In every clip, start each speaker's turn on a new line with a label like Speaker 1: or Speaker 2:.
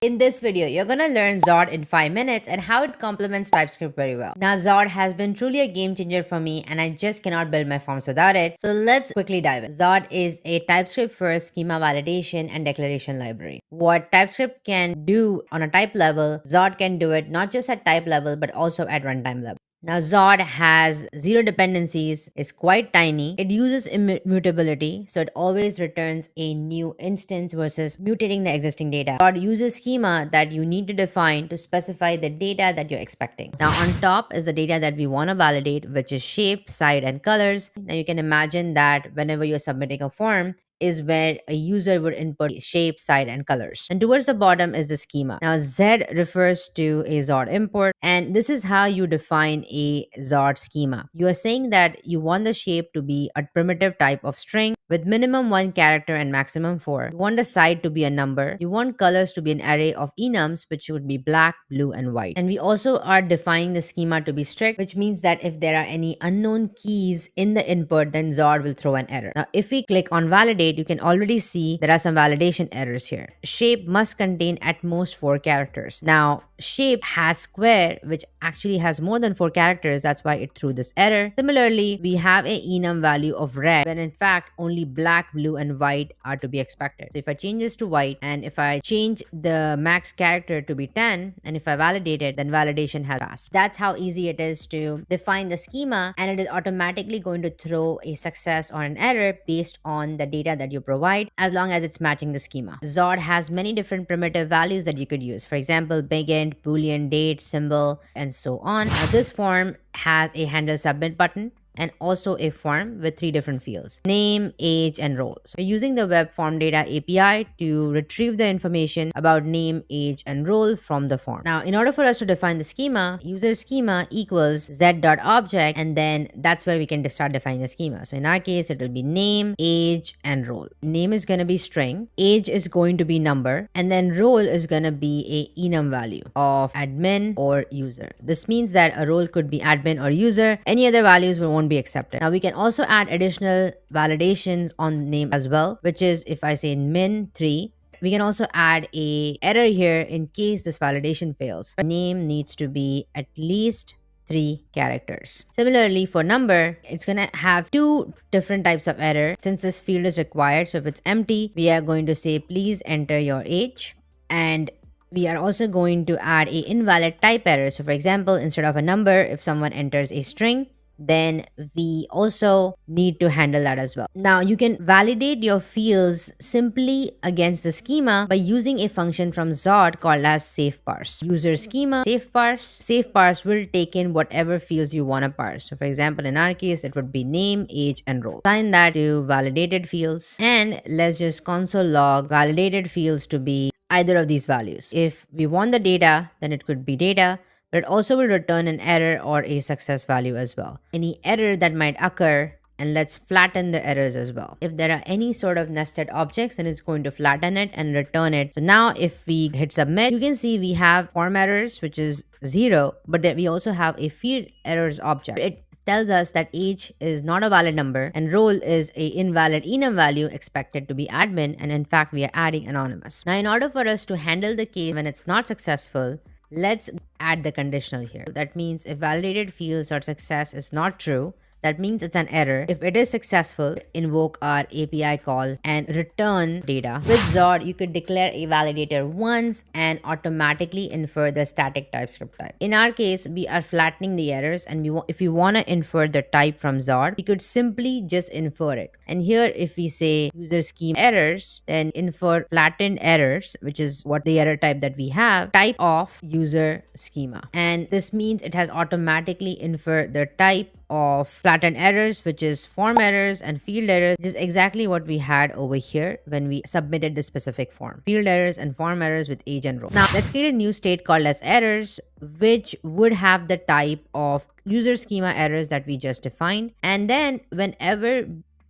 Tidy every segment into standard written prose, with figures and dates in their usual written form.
Speaker 1: In this video, you're gonna learn Zord in 5 minutes and how it complements TypeScript very well. Now, Zord has been truly a game changer for me and I just cannot build my forms without it. So let's quickly dive in. Zord is a TypeScript first schema validation and declaration library. What TypeScript can do on a type level, Zord can do it not just at type level but also at runtime level. Now, Zord has zero dependencies, is quite tiny. It uses immutability, so it always returns a new instance versus mutating the existing data. Zord uses schema that you need to define to specify the data that you're expecting. Now, on top is the data that we want to validate, which is shape, side, and colors. Now, you can imagine that whenever you're submitting a form, is where a user would input shape, side, and colors. And towards the bottom is the schema. Now, Z refers to a Zord import, and this is how you define a Zord schema. You are saying that you want the shape to be a primitive type of string with minimum 1 character and maximum 4. You want the side to be a number. You want colors to be an array of enums, which would be black, blue, and white. And we also are defining the schema to be strict, which means that if there are any unknown keys in the input, then Zord will throw an error. Now, if we click on validate, you can already see there are some validation errors here. Shape must contain at most 4 characters. Now, shape has square, which actually has more than 4 characters. That's why it threw this error. Similarly, we have a enum value of red, when in fact only black, blue, and white are to be expected. So if I change this to white, and if I change the max character to be 10, and if I validate it, then validation has passed. That's how easy it is to define the schema, and it is automatically going to throw a success or an error based on the data that you provide, as long as it's matching the schema. Zord has many different primitive values that you could use. For example, BigInt, Boolean, date, symbol, and so on. Now, this form has a handle submit button and also a form with 3 different fields: name, age, and role. So we're using the web form data API to retrieve the information about name, age, and role from the form. Now, in order for us to define the schema, user schema equals z.object, and then that's where we can start defining the schema. So in our case, it will be name, age, and role. Name is going to be string, age is going to be number, and then role is going to be a enum value of admin or user. This means that a role could be admin or user. Any other values won't be accepted. Now, we can also add additional validations on name as well, which is if I say min 3, we can also add a error here in case this validation fails. Name needs to be at least 3 characters. Similarly, for number, it's gonna have 2 different types of error since this field is required. So if it's empty, we are going to say please enter your age, and we are also going to add a invalid type error. So for example, instead of a number, if someone enters a string, then we also need to handle that as well. Now, you can validate your fields simply against the schema by using a function from Zord called as safeparse. User schema safeparse. Safeparse will take in whatever fields you want to parse. So for example, in our case, it would be name, age, and role. Assign that to validated fields, and let's just console log validated fields to be either of these values. If we want the data, then it could be data, but it also will return an error or a success value as well. Any error that might occur, and let's flatten the errors as well. If there are any sort of nested objects, then it's going to flatten it and return it. So now if we hit submit, you can see we have form errors, which is 0, but then we also have a field errors object. It tells us that age is not a valid number and role is a invalid enum value expected to be admin, and in fact we are adding anonymous. Now, in order for us to handle the case when it's not successful, let's add the conditional here. That means if validated fields or success is not true, that means it's an error. If it is successful, invoke our API call and return data. With Zord, you could declare a validator once and automatically infer the static TypeScript type. In our case, we are flattening the errors, and if we want to infer the type from Zord, we could simply just infer it. And here, if we say user scheme errors, then infer flattened errors, which is what the error type that we have, type of user schema. And this means it has automatically inferred the type of flattened errors, which is form errors and field errors. It is exactly what we had over here when we submitted the specific form. Field errors and form errors with age and role. Now, let's create a new state called as errors, which would have the type of user schema errors that we just defined. And then whenever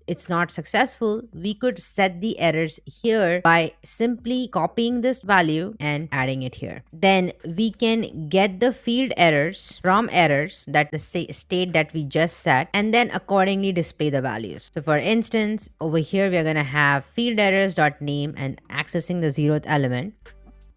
Speaker 1: it's not successful, we could set the errors here by simply copying this value and adding it here. Then we can get the field errors from errors, that the state that we just set, and then accordingly display the values. So for instance, over here, we're going to have field errors.name and accessing the 0th element.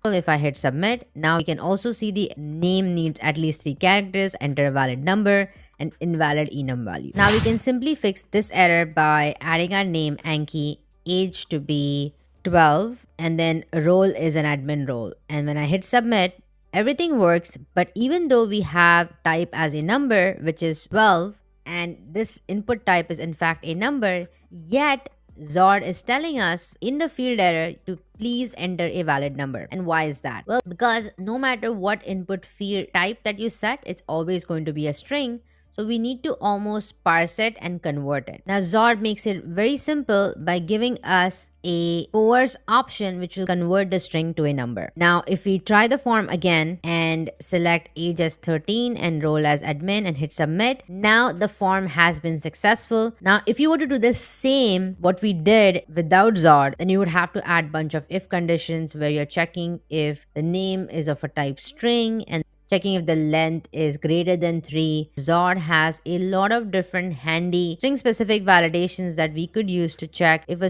Speaker 1: If I hit submit, now we can also see the name needs at least 3 characters, enter a valid number, and invalid enum value. Now we can simply fix this error by adding our name Anki, age to be 12, and then role is an admin role. And when I hit submit, everything works. But even though we have type as a number, which is 12, and this input type is in fact a number, yet Zord is telling us in the field error to please enter a valid number. And why is that? Well, because no matter what input field type that you set, it's always going to be a string. So we need to almost parse it and convert it. Now Zord makes it very simple by giving us a coerce option which will convert the string to a number. Now if we try the form again and select age as 13 and role as admin and hit submit, now the form has been successful. Now if you were to do the same what we did without Zord, then you would have to add bunch of if conditions where you're checking if the name is of a type string and checking if the length is greater than 3. Zord has a lot of different handy string specific validations that we could use to check if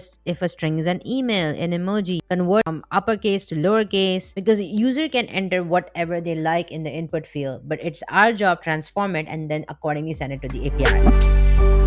Speaker 1: a string is an email, an emoji, convert from uppercase to lowercase, because user can enter whatever they like in the input field, but it's our job transform it and then accordingly send it to the API.